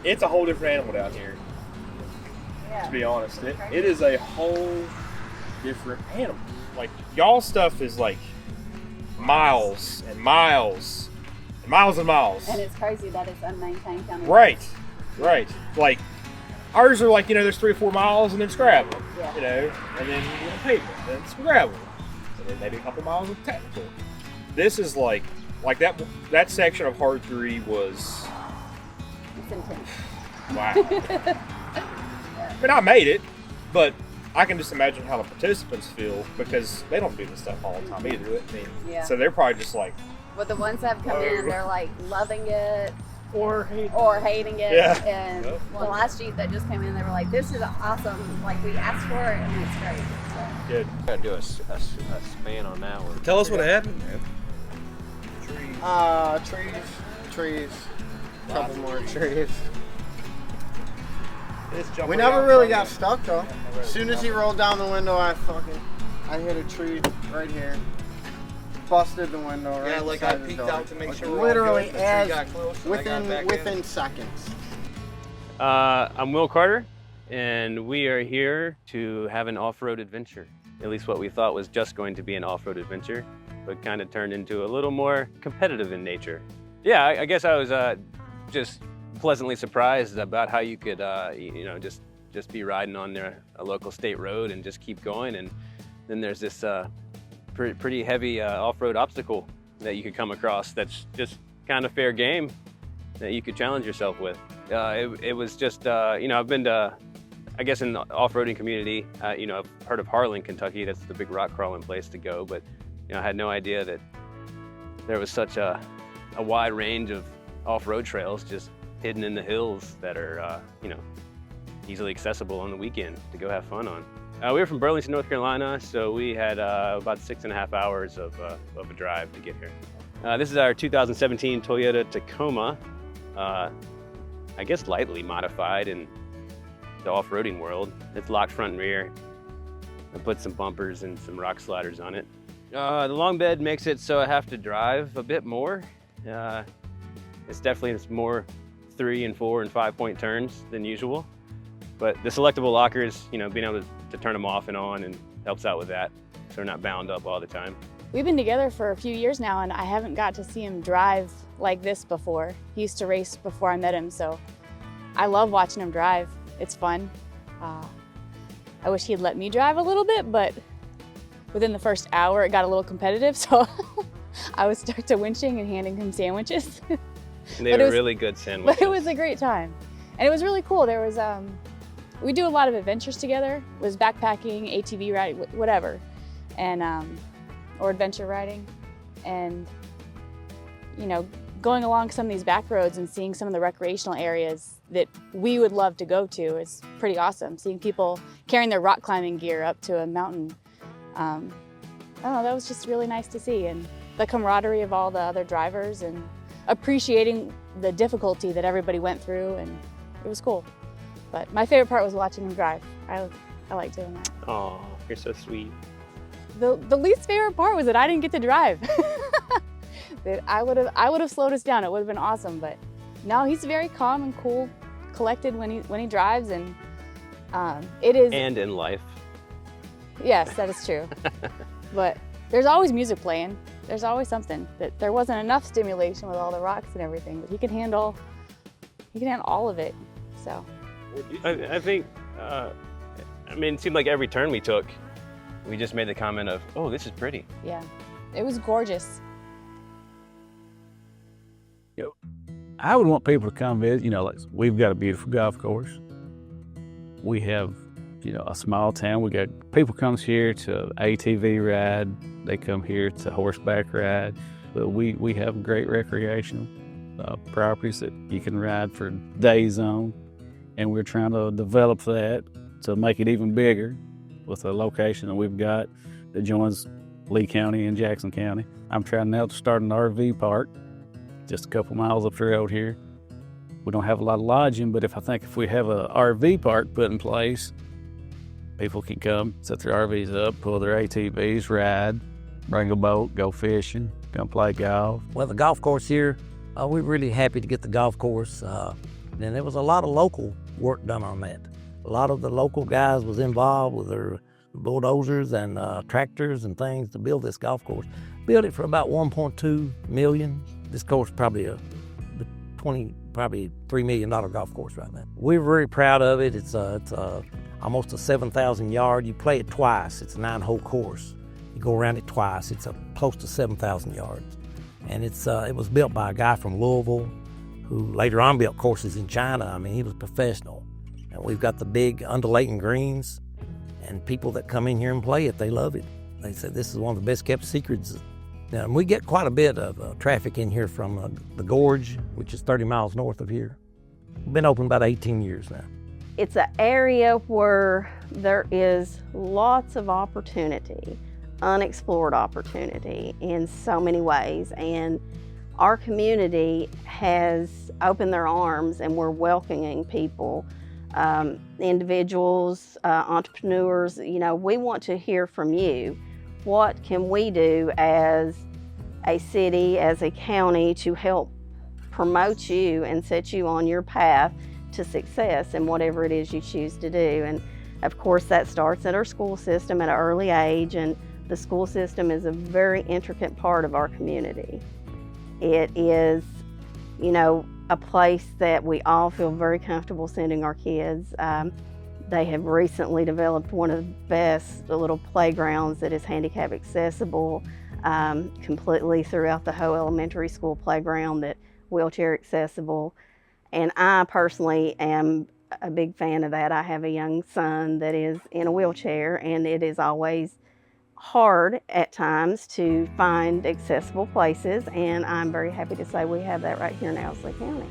it's a whole different animal down here. Yeah. To be honest, it is a whole different animal. Like y'all stuff is like miles and miles and miles and miles. And it's crazy that it's unmaintained county. Right. Like ours are like, there's 3 or 4 miles and then it's gravel. Yeah. And then pavement, then it's gravel. And then maybe a couple miles of technical. This is like that section of Hard 3 was It's intense. wow. I mean, I made it, but I can just imagine how the participants feel because they don't do this stuff all the time either. Yeah. So they're probably just like, But the ones that have come in, they're like loving it or hating it. Yeah. And the last Jeep that just came in, they were like, "This is awesome! Like we asked for it, and it's great." So. Good. Gotta do a span on that one. Tell us what happened, man. Trees. A couple more trees. We We never really got stuck though. As soon as he rolled down the window, I hit a tree right here. Busted the window right Yeah, like I inside the peeked door. out to make Like, sure we're all literally good. The tree as got close and I got back in. within seconds. I'm Will Carter, and we are here to have an off-road adventure. At least what we thought was just going to be an off-road adventure, but kind of turned into a little more competitive in nature. Yeah, I guess I was just pleasantly surprised about how you could, just be riding on a local state road and just keep going. And then there's this pretty heavy off-road obstacle that you could come across that's just kind of fair game that you could challenge yourself with. It was just, I've been to, I guess in the off-roading community, I've heard of Harlan, Kentucky. That's the big rock crawling place to go, but I had no idea that there was such a wide range of off-road trails just hidden in the hills that are, easily accessible on the weekend to go have fun on. We were from Burlington, North Carolina, so we had about 6.5 hours of a drive to get here. This is our 2017 Toyota Tacoma, I guess lightly modified in the off-roading world. It's locked front and rear. I put some bumpers and some rock sliders on it. The long bed makes it so I have to drive a bit more. It's more 3 and 4 and 5 point turns than usual. But the selectable lockers, being able to turn them off and on and helps out with that, so they're not bound up all the time. We've been together for a few years now, and I haven't got to see him drive like this before. He used to race before I met him, so I love watching him drive. It's fun. I wish he'd let me drive a little bit, but within the first hour it got a little competitive, so I would start to winching and handing him sandwiches. They were really good sandwiches. But it was a great time. And it was really cool. There was, we do a lot of adventures together. It was backpacking, ATV riding, whatever, and or adventure riding. And, going along some of these back roads and seeing some of the recreational areas that we would love to go to is pretty awesome. Seeing people carrying their rock climbing gear up to a mountain. I don't know, that was just really nice to see. And the camaraderie of all the other drivers and appreciating the difficulty that everybody went through, and it was cool. But my favorite part was watching him drive. I like doing that. Oh, you're so sweet. The least favorite part was that I didn't get to drive. That I would have slowed us down. It would have been awesome, but no, he's very calm and cool, collected when he drives, and it is. And in life. Yes, that is true. But there's always music playing. There's always something. That there wasn't enough stimulation with all the rocks and everything, but he can handle all of it. So. I think, it seemed like every turn we took, we just made the comment of, oh, this is pretty. Yeah, it was gorgeous. I would want people to come visit. Like we've got a beautiful golf course. We have, a small town. We got people comes here to ATV ride. They come here to horseback ride. But we have great recreational properties that you can ride for days on. And we're trying to develop that to make it even bigger with a location that we've got that joins Lee County and Jackson County. I'm trying now to start an RV park just a couple miles up the road here. We don't have a lot of lodging, but if we have a RV park put in place, people can come, set their RVs up, pull their ATVs, ride, bring a boat, go fishing, come play golf. Well, the golf course here, we're really happy to get the golf course. And there was a lot of local work done on that. A lot of the local guys was involved with their bulldozers and tractors and things to build this golf course. Built it for about $1.2 million. This course probably probably $3 million golf course right now. We're very proud of it. It's almost a 7,000 yard. You play it twice. It's a 9-hole course. You go around it twice. It's close to 7,000 yards. And it was built by a guy from Louisville who later on built courses in China. I mean, he was professional. And we've got the big undulating greens, and people that come in here and play it, they love it. They said this is one of the best kept secrets. And we get quite a bit of traffic in here from the gorge, which is 30 miles north of here. Been open about 18 years now. It's an area where there is lots of opportunity, unexplored opportunity in so many ways. And our community has opened their arms, and we're welcoming people, individuals, entrepreneurs. You know, we want to hear from you. What can we do as a city, as a county, to help promote you and set you on your path to success in whatever it is you choose to do? And of course, that starts at our school system at an early age, and the school system is a very intricate part of our community. It is, you know, a place that we all feel very comfortable sending our kids. They have recently developed one of the best little playgrounds that is handicap accessible completely throughout the whole elementary school playground, that wheelchair accessible. And I personally am a big fan of that. I have a young son that is in a wheelchair, and it is always hard at times to find accessible places, and I'm very happy to say we have that right here in Owsley County.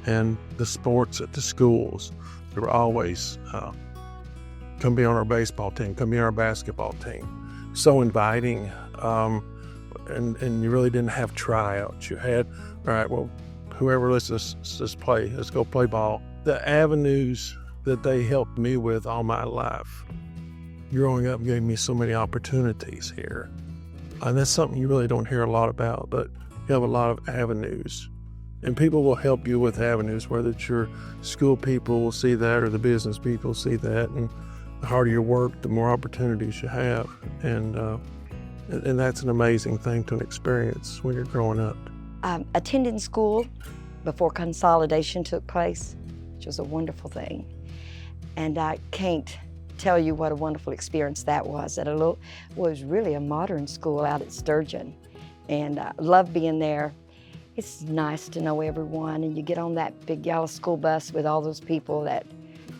And the sports at the schools, they were always, come be on our baseball team, come be on our basketball team. So inviting, and you really didn't have tryouts. You had, all right, well, whoever, let's play, let's go play ball. The avenues that they helped me with all my life growing up gave me so many opportunities here. And that's something you really don't hear a lot about, but you have a lot of avenues. And people will help you with avenues, whether it's your school people will see that or the business people see that. And the harder you work, the more opportunities you have. And that's an amazing thing to experience when you're growing up. Attending school before consolidation took place, which was a wonderful thing. And I can't tell you what a wonderful experience that was. Was really a modern school out at Sturgeon, and I love being there. It's nice to know everyone, and you get on that big yellow school bus with all those people that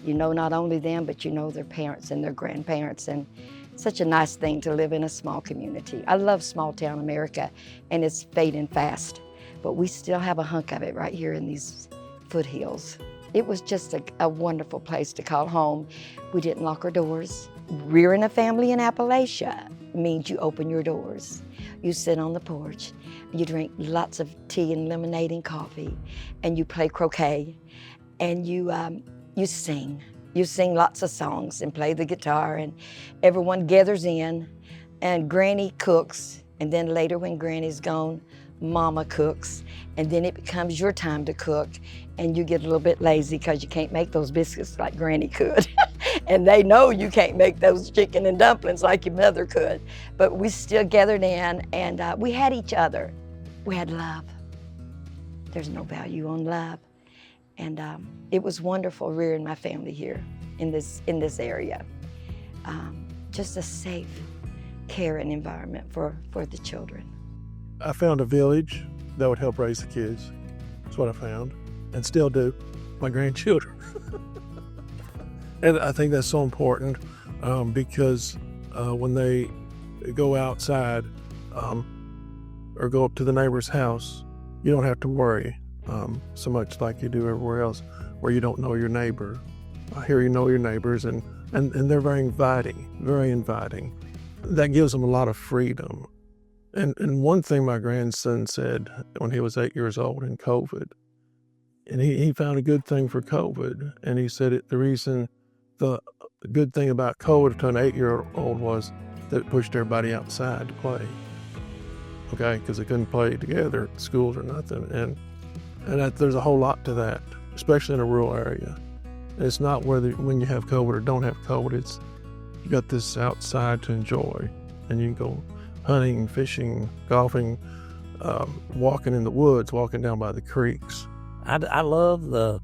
you know not only them, but you know their parents and their grandparents, and such a nice thing to live in a small community. I love small town America, and it's fading fast, but we still have a hunk of it right here in these foothills. It was just a wonderful place to call home. We didn't lock our doors. Rearing a family in Appalachia means you open your doors. You sit on the porch, you drink lots of tea and lemonade and coffee, and you play croquet, and you sing. You sing lots of songs and play the guitar, and everyone gathers in, and Granny cooks, and then later when Granny's gone, Mama cooks, and then it becomes your time to cook, and you get a little bit lazy because you can't make those biscuits like Granny could. And they know you can't make those chicken and dumplings like your mother could. But we still gathered in, and we had each other. We had love. There's no value on love. And it was wonderful rearing my family here in this area. Just a safe, caring environment for the children. I found a village that would help raise the kids. That's what I found, and still do, my grandchildren. And I think that's so important because when they go outside or go up to the neighbor's house, you don't have to worry so much like you do everywhere else where you don't know your neighbor. Here you know your neighbors, and they're very inviting, very inviting. That gives them a lot of freedom. And one thing my grandson said when he was 8 years old in COVID, and he found a good thing for COVID, and he said the good thing about COVID to an 8-year-old was that it pushed everybody outside to play, okay, because they couldn't play together at schools or nothing, and that, there's a whole lot to that. especially in a rural area. And it's not when you have COVID or don't have COVID, it's you got this outside to enjoy. And you can go hunting, fishing, golfing, walking in the woods, walking down by the creeks. I love the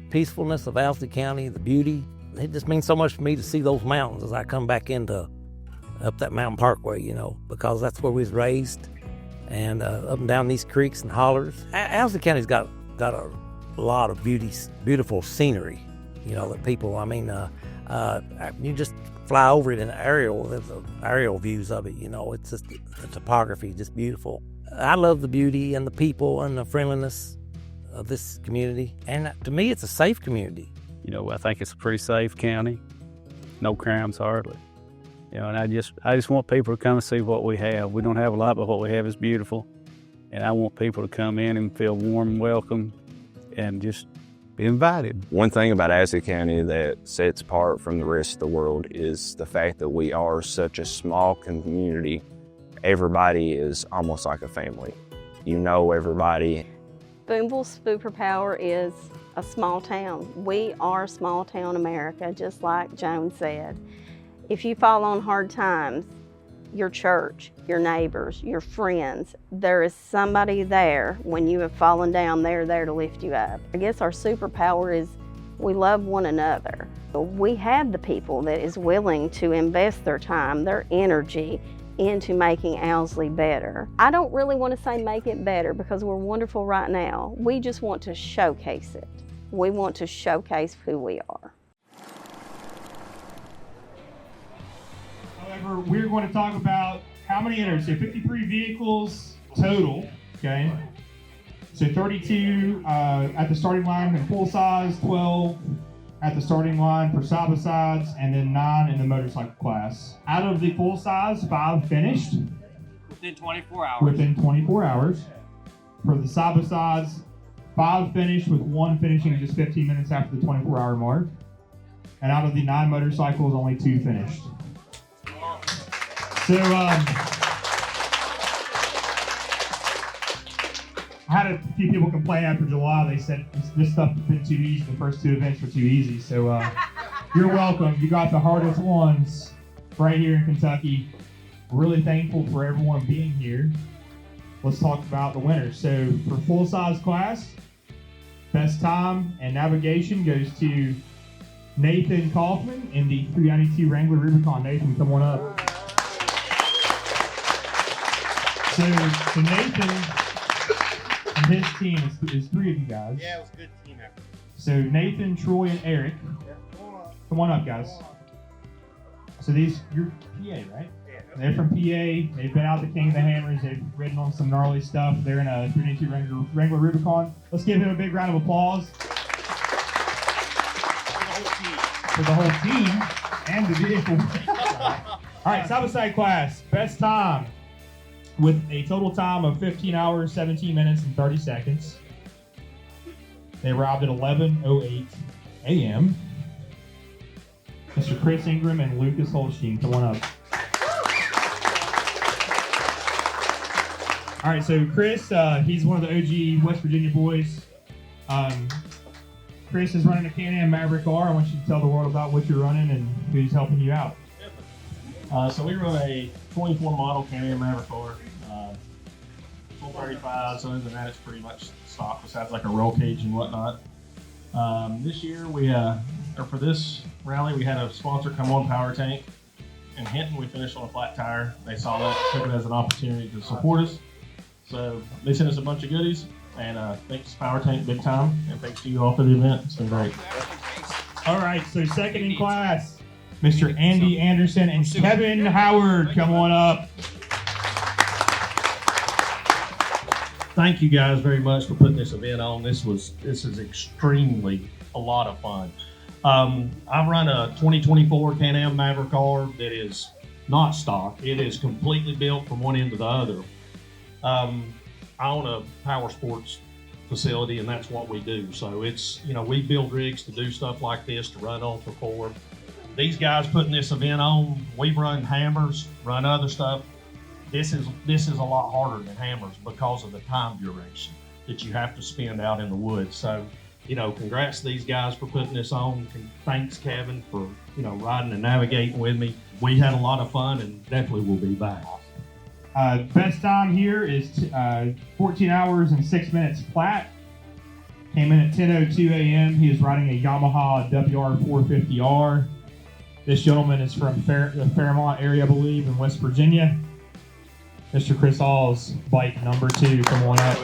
peacefulness of Owsley County, the beauty. It just means so much for me to see those mountains as I come back up that mountain parkway, because that's where we was raised, and up and down these creeks and hollers. Owsley County's got a lot of beautiful scenery, that people, you just fly over it in aerial views of it, it's just, the topography is just beautiful. I love the beauty and the people and the friendliness of this community, and to me, it's a safe community. I think it's a pretty safe county, no crimes hardly. And I just want people to come and see what we have. We don't have a lot, but what we have is beautiful. And I want people to come in and feel warm and welcome and just be invited. One thing about Owsley County that sets apart from the rest of the world is the fact that we are such a small community. Everybody is almost like a family. You know everybody. Boonville's superpower is a small town. We are small town America, just like Joan said. If you fall on hard times, your church, your neighbors, your friends, there is somebody there when you have fallen down, they're there to lift you up. I guess our superpower is we love one another. We have the people that is willing to invest their time, their energy into making Owsley better. I don't really want to say make it better because we're wonderful right now. We just want to showcase it. We want to showcase who we are. However, we're going to talk about how many enters. So 53 vehicles total, okay? So 32 at the starting line in full size, 12 at the starting line for side-by-sides, and then 9 in the motorcycle class. Out of the full size, 5 finished. Within 24 hours. Within 24 hours. For the side-by-sides, 5 finished, with 1 finishing just 15 minutes after the 24-hour mark. And out of the 9 motorcycles, only 2 finished. So, I had a few people complain after July. They said this stuff has been too easy. The first 2 events were too easy. So you're welcome. You got the hardest ones right here in Kentucky. Really thankful for everyone being here. Let's talk about the winners. So for full-size class, best time and navigation goes to Nathan Kaufman in the 392 Wrangler Rubicon. Nathan, come on up. So Nathan and his team is 3 of you guys. Yeah, it was a good team effort. So Nathan, Troy, and Eric. Come on up, guys. So you're PA, right? Yeah. They're from PA. They've been out to King of the Hammers. They've ridden on some gnarly stuff. They're in a 392 Wrangler Rubicon. Let's give him a big round of applause. For the whole team and the vehicle. All right, side-by-side class. Best time with a total time of 15 hours, 17 minutes, and 30 seconds. They arrived at 11:08 a.m. Mr. Chris Ingram and Lucas Holstein, come on up. All right, so Chris, he's one of the OG West Virginia boys. Chris is running a Can-Am Maverick R. I want you to tell the world about what you're running and who's helping you out. So we run a 24 model Can-Am Maverick R. Full 35, so other than that, it's pretty much stock besides like a roll cage and whatnot. This year, for this rally, we had a sponsor come on, Power Tank. In Hinton, we finished on a flat tire. They saw that, took it as an opportunity to support us. So they sent us a bunch of goodies, and thanks Power Tank big time, and thanks to you all for the event. It's been great. All right, so second in class, Mr. Andy Anderson and Kevin Howard, come on up. Thank you guys very much for putting this event on. This is extremely a lot of fun. I've run a 2024 Can-Am Maverick R that is not stock. It is completely built from one end to the other. I own a power sports facility, and that's what we do. So it's, we build rigs to do stuff like this, to run on, perform. These guys putting this event on, we've run hammers, run other stuff. This is a lot harder than hammers because of the time duration that you have to spend out in the woods. So congrats to these guys for putting this on. Thanks, Kevin, for, riding and navigating with me. We had a lot of fun and definitely will be back. Best time here is 14 hours and 6 minutes flat. Came in at 10:02 a.m. He is riding a Yamaha WR 450R. This gentleman is from the Fairmont area, I believe, in West Virginia. Mr. Chris Hall's bike number 2. Come on up.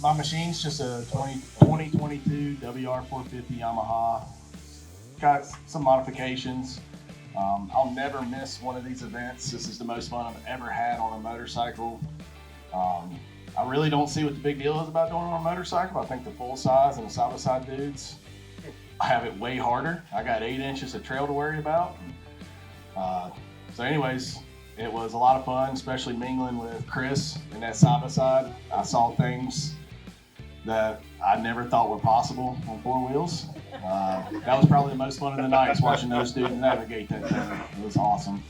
My machine's just a 2022 WR 450 Yamaha. Got some modifications. I'll never miss one of these events. This is the most fun I've ever had on a motorcycle. I really don't see what the big deal is about doing it on a motorcycle. I think the full size and the side-by-side dudes have it way harder. I got 8 inches of trail to worry about. So anyways, it was a lot of fun, especially mingling with Chris in that side-by-side. I saw things that I never thought were possible on 4 wheels. That was probably the most fun of the night, is watching those dudes navigate that thing. It was awesome.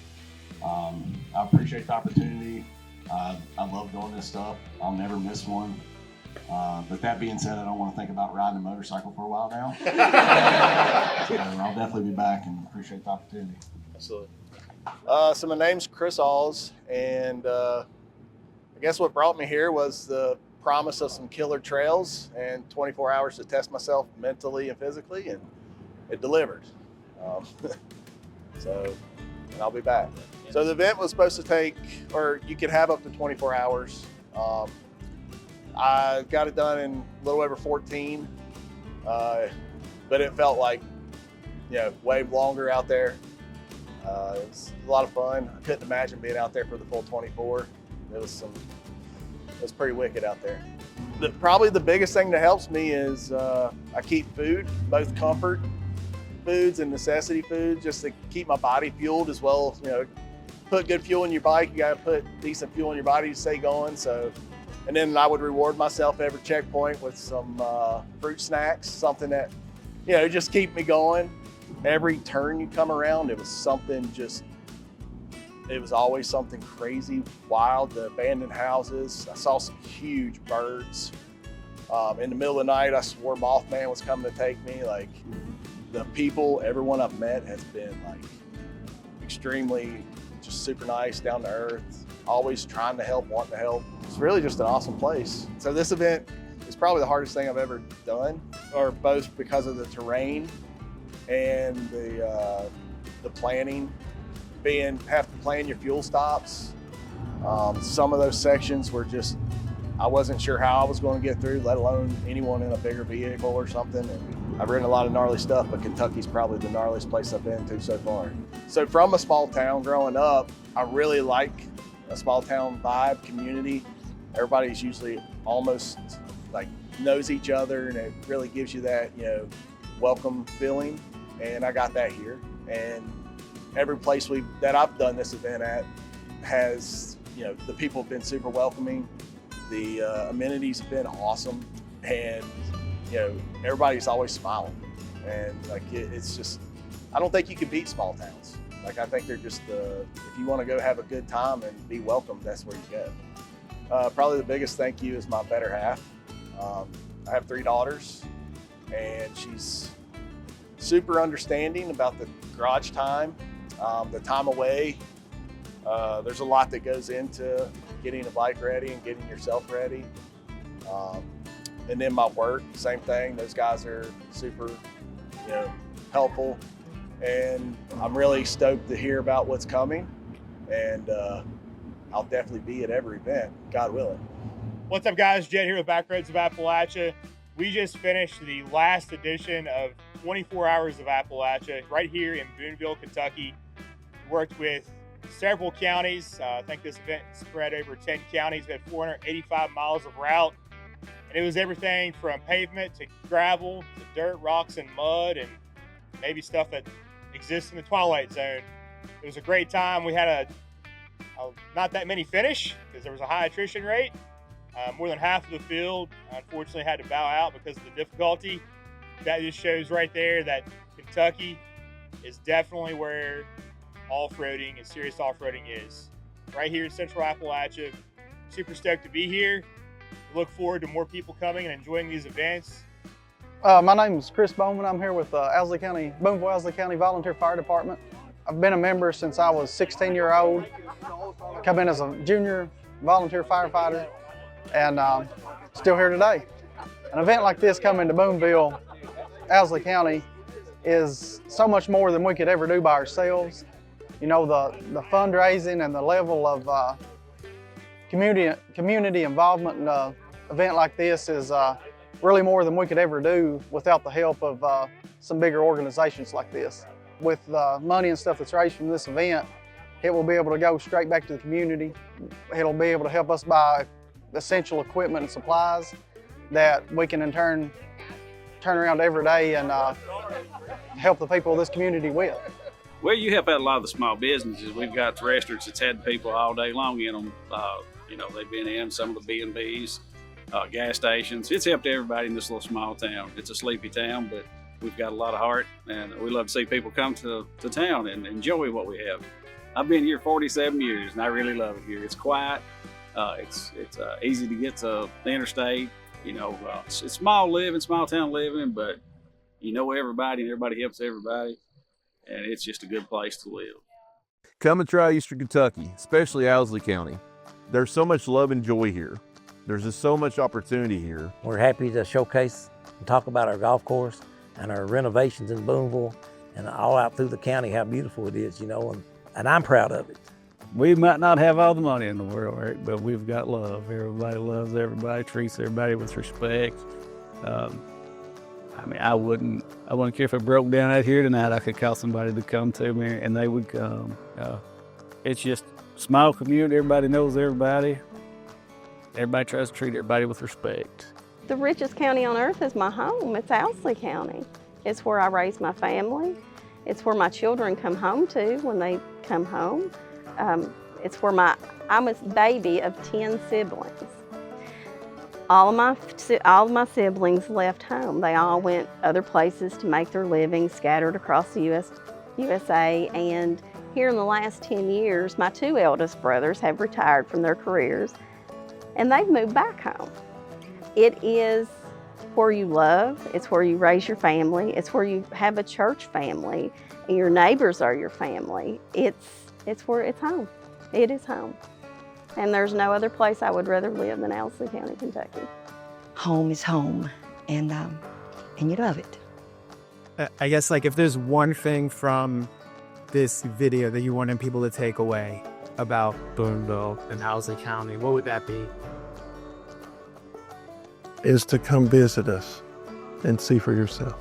I appreciate the opportunity. I love doing this stuff. I'll never miss one. But that being said, I don't want to think about riding a motorcycle for a while now. So I'll definitely be back and appreciate the opportunity. Absolutely. So my name's Chris Alls, and I guess what brought me here was the promise of some killer trails and 24 hours to test myself mentally and physically, and it delivered. And I'll be back. So the event was supposed to take, or you could have up to 24 hours. I got it done in a little over 14, but it felt like, way longer out there. It was a lot of fun. I couldn't imagine being out there for the full 24. It was pretty wicked out there. Probably the biggest thing that helps me is I keep food, both comfort foods and necessity foods, just to keep my body fueled, as well as, put good fuel in your bike. You gotta put decent fuel in your body to stay going. So, and then I would reward myself every checkpoint with some fruit snacks, something that, just keep me going. Every turn you come around, it was something it was always something crazy, wild. The abandoned houses. I saw some huge birds. In the middle of the night, I swore Mothman was coming to take me. Like, the people, everyone I've met has been extremely just super nice, down to earth, always trying to help, wanting to help. It's really just an awesome place. So this event is probably the hardest thing I've ever done, or both because of the terrain and the planning. Have to plan your fuel stops. Some of those sections were I wasn't sure how I was going to get through, let alone anyone in a bigger vehicle or something. And I've ridden a lot of gnarly stuff, but Kentucky's probably the gnarliest place I've been to so far. So from a small town growing up, I really like a small town vibe, community. Everybody's usually almost knows each other, and it really gives you that, welcome feeling. And I got that here. And every place that I've done this event at has, the people have been super welcoming. The amenities have been awesome, and everybody's always smiling. And it's just, I don't think you can beat small towns. I think they're just, if you want to go have a good time and be welcomed, that's where you go. Probably the biggest thank you is my better half. I have 3 daughters, and she's super understanding about the garage time, the time away. There's a lot that goes into getting a bike ready and getting yourself ready. And then my work, same thing. Those guys are super, helpful. And I'm really stoked to hear about what's coming. And I'll definitely be at every event, God willing. What's up, guys? Jed here with Backroads of Appalachia. We just finished the last edition of 24 Hours of Appalachia right here in Boonville, Kentucky. We worked with several counties. I think this event spread over 10 counties. We had 485 miles of route. And it was everything from pavement to gravel to dirt, rocks, and mud, and maybe stuff that exists in the twilight zone. It was a great time. We had not that many finish because there was a high attrition rate. More than half of the field, unfortunately, had to bow out because of the difficulty. That just shows right there that Kentucky is definitely where off-roading and serious off-roading is. Right here in Central Appalachia. Super stoked to be here. Look forward to more people coming and enjoying these events. My name is Chris Bowman. I'm here with Boonville Owsley County Volunteer Fire Department. I've been a member since I was 16-year-old. Come in as a junior volunteer firefighter, and still here today. An event like this coming to Boonville, Owsley County, is so much more than we could ever do by ourselves. You know, the fundraising and the level of community involvement in an event like this is really more than we could ever do without the help of some bigger organizations like this. With the money and stuff that's raised from this event, it will be able to go straight back to the community. It'll be able to help us buy essential equipment and supplies that we can in turn around every day and help the people of this community with. Well, you help out a lot of the small businesses. We've got restaurants that's had people all day long in them. You know, they've been in some of the B&Bs, gas stations. It's helped everybody in this little small town. It's a sleepy town, but we've got a lot of heart, and we love to see people come to town and enjoy what we have. I've been here 47 years, and I really love it here. It's quiet. It's easy to get to the interstate. You know, it's small town living, but you know everybody, and everybody helps everybody, and it's just a good place to live. Come and try Eastern Kentucky, especially Owsley County. There's so much love and joy here. There's just so much opportunity here. We're happy to showcase and talk about our golf course and our renovations in Boonville and all out through the county, how beautiful it is, you know, and I'm proud of it. We might not have all the money in the world, Eric, but we've got love. Everybody loves everybody, treats everybody with respect. I mean, I wouldn't care if it broke down out here tonight. I could call somebody to come to me and they would come. It's just a small community. Everybody knows everybody. Everybody tries to treat everybody with respect. The richest county on earth is my home. It's Owsley County. It's where I raise my family. It's where my children come home to when they come home. It's where I'm a baby of 10 siblings. All of my siblings left home. They all went other places to make their living, scattered across the USA. And here in the last 10 years, my 2 eldest brothers have retired from their careers, and they've moved back home. It is where you love, it's where you raise your family, it's where you have a church family, and your neighbors are your family. It's where it's home. It is home. And there's no other place I would rather live than Owsley County, Kentucky. Home is home, and you love it. I guess, like, if there's one thing from this video that you wanted people to take away about Boonville and Owsley County, what would that be? Is to come visit us and see for yourself.